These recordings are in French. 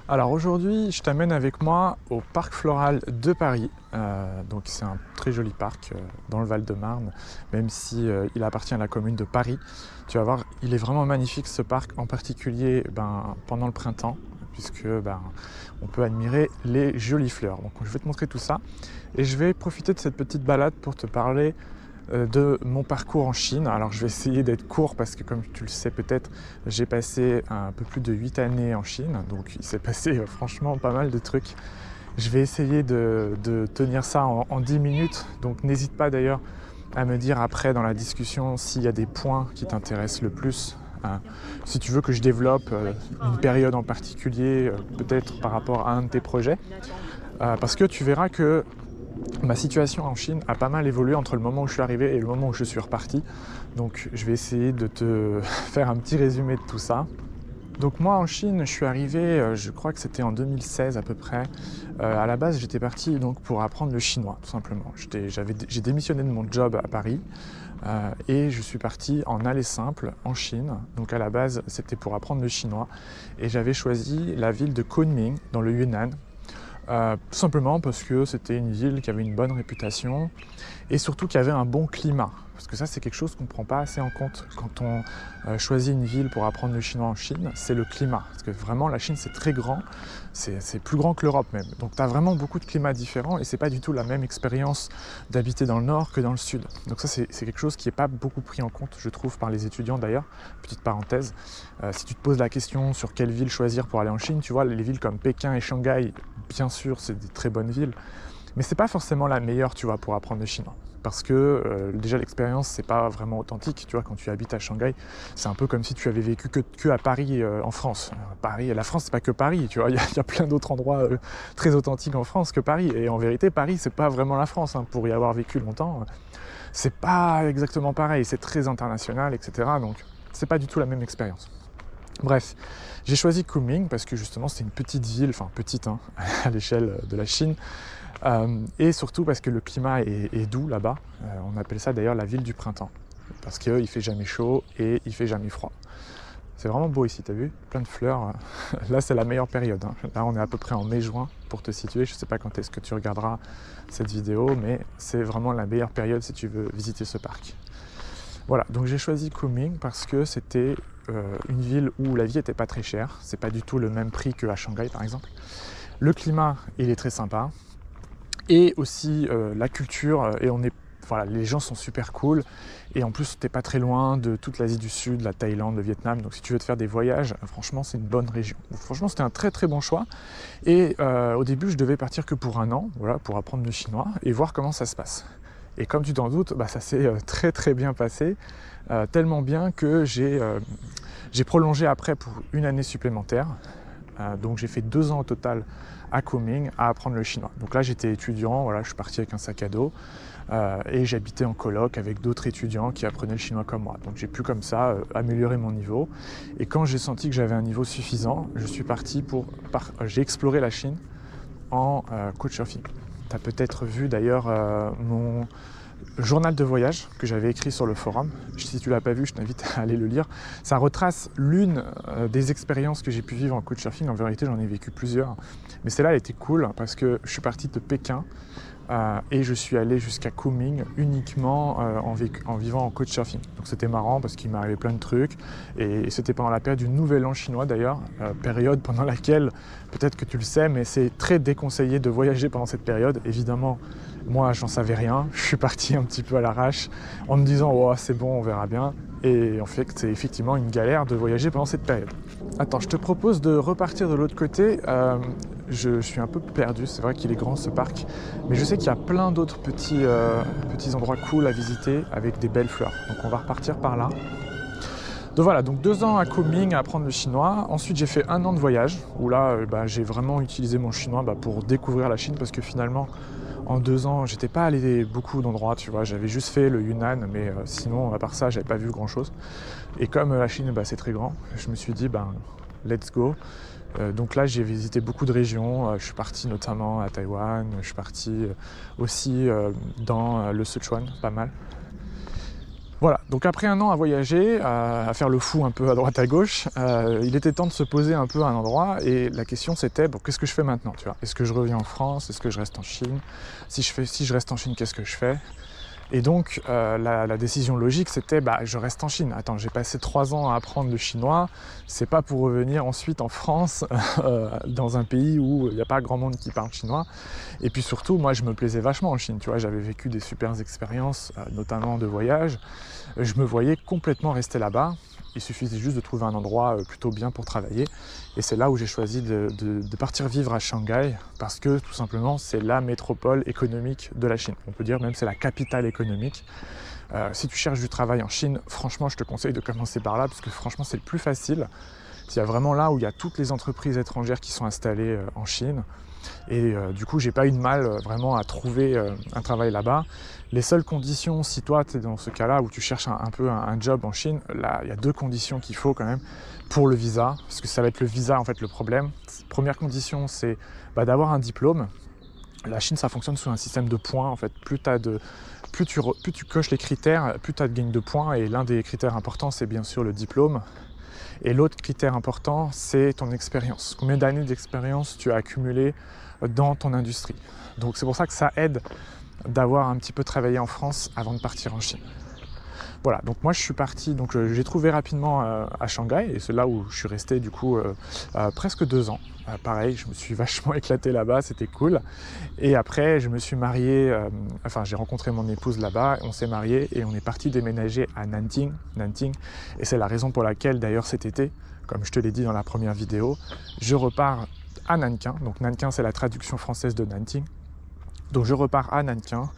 Alors aujourd'hui, je t'amène avec moi au Parc Floral de Paris. Donc c'est un très joli parc dans le Val-de-Marne, même si il appartient à la commune de Paris. Tu vas voir, il est vraiment magnifique ce parc, en particulier pendant le printemps, puisque on peut admirer les jolies fleurs. Donc je vais te montrer tout ça et je vais profiter de cette petite balade pour te parler de mon parcours en Chine. Alors je vais essayer d'être court parce que comme tu le sais peut-être, j'ai passé un peu plus de 8 années en Chine, donc il s'est passé franchement pas mal de trucs. Je vais essayer de tenir ça en 10 minutes, donc n'hésite pas d'ailleurs à me dire après dans la discussion s'il y a des points qui t'intéressent le plus. Si tu veux que je développe une période en particulier, peut-être par rapport à un de tes projets, parce que tu verras que ma situation en Chine a pas mal évolué entre le moment où je suis arrivé et le moment où je suis reparti. Donc je vais essayer de te faire un petit résumé de tout ça. Donc moi en Chine, je suis arrivé, je crois que c'était en 2016 à peu près. À la base, j'étais parti donc pour apprendre le chinois, tout simplement. J'ai démissionné de mon job à Paris et je suis parti en aller simple en Chine. Donc à la base, c'était pour apprendre le chinois et j'avais choisi la ville de Kunming dans le Yunnan. Tout simplement parce que c'était une ville qui avait une bonne réputation et surtout qui avait un bon climat. Parce que ça, c'est quelque chose qu'on ne prend pas assez en compte quand on choisit une ville pour apprendre le chinois en Chine, c'est le climat. Parce que vraiment, la Chine, c'est très grand, c'est plus grand que l'Europe même. Donc tu as vraiment beaucoup de climats différents et c'est pas du tout la même expérience d'habiter dans le nord que dans le sud. Donc ça, c'est quelque chose qui n'est pas beaucoup pris en compte, je trouve, par les étudiants d'ailleurs. Petite parenthèse, si tu te poses la question sur quelle ville choisir pour aller en Chine, tu vois, les villes comme Pékin et Shanghai, bien sûr, c'est des très bonnes villes, mais c'est pas forcément la meilleure, tu vois, pour apprendre le chinois. Parce que déjà l'expérience, c'est pas vraiment authentique, tu vois, quand tu habites à Shanghai, c'est un peu comme si tu avais vécu que à Paris en France. Paris, la France, c'est pas que Paris, tu vois, il y a plein d'autres endroits très authentiques en France que Paris. Et en vérité, Paris, c'est pas vraiment la France, hein, pour y avoir vécu longtemps. C'est pas exactement pareil, c'est très international, etc. Donc, c'est pas du tout la même expérience. Bref, j'ai choisi Kunming parce que justement c'est une petite ville, enfin petite hein, à l'échelle de la Chine, et surtout parce que le climat est doux là-bas. On appelle ça d'ailleurs la ville du printemps, parce qu'il fait jamais chaud et il fait jamais froid. C'est vraiment beau ici, t'as vu? Plein de fleurs. Là c'est la meilleure période, hein. Là on est à peu près en mai-juin pour te situer. Je sais pas quand est-ce que tu regarderas cette vidéo, mais c'est vraiment la meilleure période si tu veux visiter ce parc. Voilà, donc j'ai choisi Kunming parce que c'était une ville où la vie n'était pas très chère. C'est pas du tout le même prix qu'à Shanghai par exemple. Le climat, il est très sympa. Et aussi la culture, voilà, les gens sont super cool. Et en plus, t'es pas très loin de toute l'Asie du Sud, la Thaïlande, le Vietnam. Donc si tu veux te faire des voyages, franchement, c'est une bonne région. Donc, franchement, c'était un très très bon choix. Et au début, je devais partir que pour un an, voilà, pour apprendre le chinois et voir comment ça se passe. Et comme tu t'en doutes, ça s'est très très bien passé, tellement bien que j'ai prolongé après pour une année supplémentaire. Donc j'ai fait 2 ans au total à Kunming à apprendre le chinois. Donc là j'étais étudiant, voilà, je suis parti avec un sac à dos et j'habitais en coloc avec d'autres étudiants qui apprenaient le chinois comme moi. Donc j'ai pu comme ça améliorer mon niveau. Et quand j'ai senti que j'avais un niveau suffisant, je suis parti j'ai exploré la Chine en couchsurfing. Tu as peut-être vu d'ailleurs mon journal de voyage que j'avais écrit sur le forum. Si tu ne l'as pas vu, je t'invite à aller le lire. Ça retrace l'une des expériences que j'ai pu vivre en couchsurfing. En vérité, j'en ai vécu plusieurs. Mais celle-là, elle était cool parce que je suis parti de Pékin et je suis allé jusqu'à Kunming uniquement en vivant en couchsurfing. Donc c'était marrant parce qu'il m'est arrivé plein de trucs et c'était pendant la période du Nouvel An chinois d'ailleurs, période pendant laquelle, peut-être que tu le sais, mais c'est très déconseillé de voyager pendant cette période. Évidemment, moi j'en savais rien, je suis parti un petit peu à l'arrache en me disant oh, c'est bon, on verra bien. Et en fait, c'est effectivement une galère de voyager pendant cette période. Attends, je te propose de repartir de l'autre côté. Je suis un peu perdu, c'est vrai qu'il est grand ce parc, mais je sais qu'il y a plein d'autres petits endroits cool à visiter avec des belles fleurs. Donc on va repartir par là. Donc voilà, donc 2 ans à Kunming à apprendre le chinois. Ensuite j'ai fait 1 an de voyage, où là j'ai vraiment utilisé mon chinois pour découvrir la Chine, parce que finalement en 2 ans j'étais pas allé beaucoup d'endroits, tu vois, j'avais juste fait le Yunnan, mais sinon à part ça j'avais pas vu grand chose. Et comme la Chine c'est très grand, je me suis dit let's go. Donc là j'ai visité beaucoup de régions, je suis parti notamment à Taïwan, je suis parti aussi dans le Sichuan, pas mal. Voilà, donc après un an à voyager, à faire le fou un peu à droite à gauche, il était temps de se poser un peu à un endroit et la question c'était, bon, qu'est-ce que je fais maintenant, tu vois? Est-ce que je reviens en France? Est-ce que je reste en Chine? Si je reste en Chine, qu'est-ce que je fais? Et donc la décision logique c'était, bah, je reste en Chine. Attends, j'ai passé 3 ans à apprendre le chinois, c'est pas pour revenir ensuite en France, dans un pays où il n'y a pas grand monde qui parle chinois. Et puis surtout, moi je me plaisais vachement en Chine, tu vois, j'avais vécu des super expériences, notamment de voyage. Je me voyais complètement rester là-bas. Il suffisait juste de trouver un endroit plutôt bien pour travailler. Et c'est là où j'ai choisi de partir vivre à Shanghai, parce que tout simplement c'est la métropole économique de la Chine. On peut dire même c'est la capitale économique. Si tu cherches du travail en Chine, franchement je te conseille de commencer par là, parce que franchement c'est le plus facile. C'est vraiment là où il y a toutes les entreprises étrangères qui sont installées en Chine. Et du coup, j'ai pas eu de mal vraiment à trouver un travail là-bas. Les seules conditions, si toi tu es dans ce cas-là où tu cherches un peu un job en Chine, là il y a 2 conditions qu'il faut quand même pour le visa, parce que ça va être le visa en fait le problème. Première condition, c'est d'avoir un diplôme. La Chine, ça fonctionne sous un système de points en fait. Plus tu coches les critères, plus tu as de gain de points, et l'un des critères importants, c'est bien sûr le diplôme. Et l'autre critère important, c'est ton expérience. Combien d'années d'expérience tu as accumulé dans ton industrie. Donc c'est pour ça que ça aide d'avoir un petit peu travaillé en France avant de partir en Chine. Voilà, donc moi je suis parti, donc j'ai trouvé rapidement à Shanghai, et c'est là où je suis resté du coup presque 2 ans. Pareil, je me suis vachement éclaté là-bas, c'était cool. Et après je me suis marié, j'ai rencontré mon épouse là-bas, on s'est marié et on est parti déménager à Nanting. Et c'est la raison pour laquelle d'ailleurs cet été, comme je te l'ai dit dans la première vidéo, je repars à Nankin. Donc Nankin, c'est la traduction française de Nanting. Donc je repars à Nankin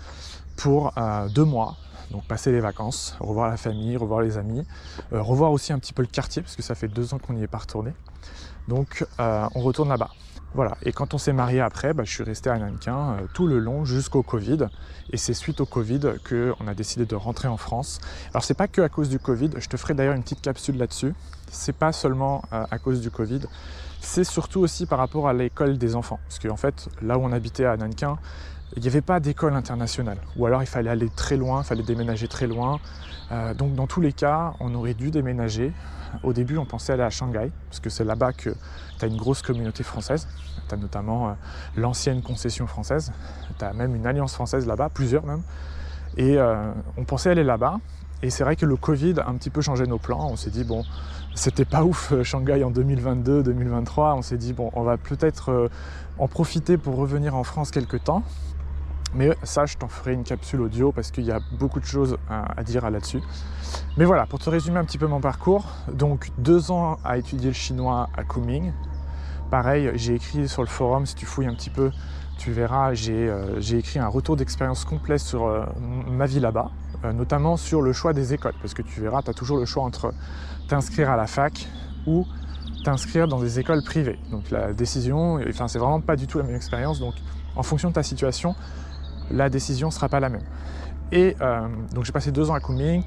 pour 2 mois. Donc passer les vacances, revoir la famille, revoir les amis, revoir aussi un petit peu le quartier, parce que ça fait 2 ans qu'on n'y est pas retourné. Donc on retourne là-bas. Voilà, et quand on s'est marié après, je suis resté à Nankin tout le long jusqu'au Covid. Et c'est suite au Covid qu'on a décidé de rentrer en France. Alors c'est pas que à cause du Covid, je te ferai d'ailleurs une petite capsule là-dessus. C'est pas seulement à cause du Covid, c'est surtout aussi par rapport à l'école des enfants. Parce qu'en fait, là où on habitait à Nankin, il n'y avait pas d'école internationale, ou alors il fallait aller très loin, il fallait déménager très loin. Donc dans tous les cas, on aurait dû déménager. Au début, on pensait aller à Shanghai, parce que c'est là-bas que tu as une grosse communauté française. Tu as notamment l'ancienne concession française, tu as même une alliance française là-bas, plusieurs même. Et on pensait aller là-bas. Et c'est vrai que le Covid a un petit peu changé nos plans. On s'est dit, bon, c'était pas ouf Shanghai en 2022, 2023. On s'est dit, bon, on va peut-être en profiter pour revenir en France quelques temps. Mais ça, je t'en ferai une capsule audio parce qu'il y a beaucoup de choses à dire là-dessus. Mais voilà, pour te résumer un petit peu mon parcours, donc 2 ans à étudier le chinois à Kunming. Pareil, j'ai écrit sur le forum, si tu fouilles un petit peu, tu verras, j'ai écrit un retour d'expérience complet sur ma vie là-bas, notamment sur le choix des écoles, parce que tu verras, tu as toujours le choix entre t'inscrire à la fac ou t'inscrire dans des écoles privées. Donc la décision, c'est vraiment pas du tout la même expérience, donc en fonction de ta situation, la décision ne sera pas la même. Et donc j'ai passé 2 ans à Kunming,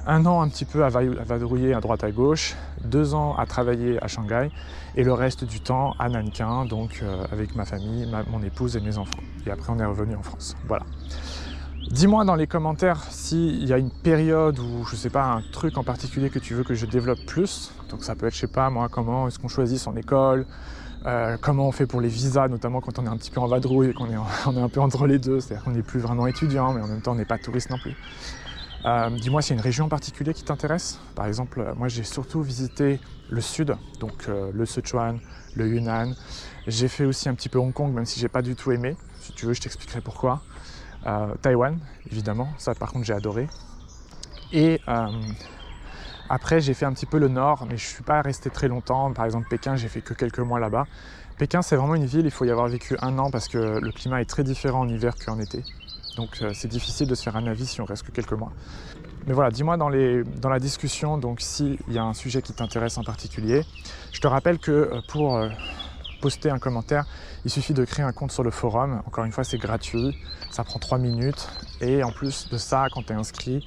1 an un petit peu à vadrouiller à droite à gauche, 2 ans à travailler à Shanghai, et le reste du temps à Nankin, donc avec ma famille, mon épouse et mes enfants. Et après on est revenu en France. Voilà. Dis-moi dans les commentaires s'il y a une période ou je sais pas, un truc en particulier que tu veux que je développe plus. Donc ça peut être, je sais pas moi, comment est-ce qu'on choisit son école, comment on fait pour les visas, notamment quand on est un petit peu en vadrouille et qu'on est, on est un peu entre les deux, c'est-à-dire qu'on n'est plus vraiment étudiant, mais en même temps on n'est pas touriste non plus. Dis-moi s'il y a une région en particulier qui t'intéresse. Par exemple, moi j'ai surtout visité le sud, donc le Sichuan, le Yunnan. J'ai fait aussi un petit peu Hong Kong, même si j'ai pas du tout aimé. Si tu veux, je t'expliquerai pourquoi. Taïwan, évidemment, ça par contre j'ai adoré. Et après j'ai fait un petit peu le nord, mais je suis pas resté très longtemps. Par exemple Pékin, j'ai fait que quelques mois là-bas. Pékin c'est vraiment une ville, il faut y avoir vécu 1 an parce que le climat est très différent en hiver qu'en été. Donc c'est difficile de se faire un avis si on reste que quelques mois. Mais voilà, dis-moi dans la discussion donc s'il y a un sujet qui t'intéresse en particulier. Je te rappelle que pour poster un commentaire, il suffit de créer un compte sur le forum. Encore une fois, c'est gratuit, ça prend 3 minutes. Et en plus de ça, quand tu es inscrit,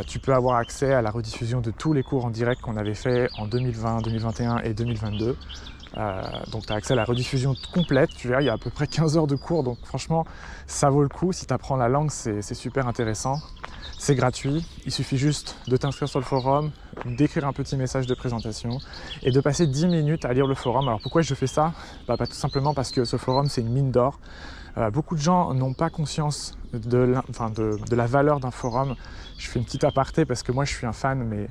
tu peux avoir accès à la rediffusion de tous les cours en direct qu'on avait fait en 2020, 2021 et 2022. Donc tu as accès à la rediffusion complète, tu verras, il y a à peu près 15 heures de cours, donc franchement, ça vaut le coup. Si tu apprends la langue, c'est super intéressant. C'est gratuit, il suffit juste de t'inscrire sur le forum, d'écrire un petit message de présentation et de passer 10 minutes à lire le forum. Alors pourquoi je fais ça? Tout simplement parce que ce forum, c'est une mine d'or. Beaucoup de gens n'ont pas conscience de la valeur d'un forum. Je fais une petite aparté parce que moi, je suis un fan, mais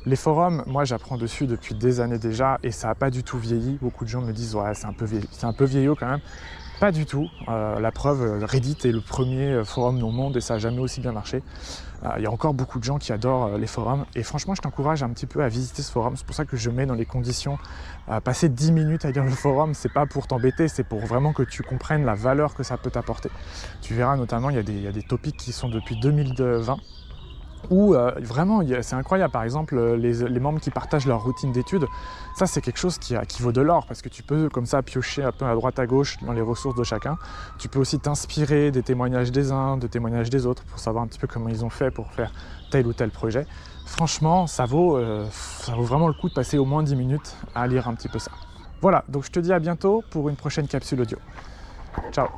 les forums, moi j'apprends dessus depuis des années déjà et ça n'a pas du tout vieilli. Beaucoup de gens me disent ouais, c'est un peu vieillot quand même. Pas du tout. La preuve, Reddit est le premier forum au monde et ça n'a jamais aussi bien marché. Il y a encore beaucoup de gens qui adorent les forums et franchement je t'encourage un petit peu à visiter ce forum. C'est pour ça que je mets dans les conditions passer 10 minutes à lire le forum. C'est pas pour t'embêter, c'est pour vraiment que tu comprennes la valeur que ça peut t'apporter. Tu verras notamment il y a des topics qui sont depuis 2020 où vraiment c'est incroyable. Par exemple les membres qui partagent leur routine d'études, ça c'est quelque chose qui vaut de l'or parce que tu peux comme ça piocher un peu à droite à gauche dans les ressources de chacun. Tu peux aussi t'inspirer des témoignages des uns, des témoignages des autres pour savoir un petit peu comment ils ont fait pour faire tel ou tel projet. Franchement ça vaut vraiment le coup de passer au moins 10 minutes à lire un petit peu ça. Voilà, donc je te dis à bientôt pour une prochaine capsule audio. Ciao.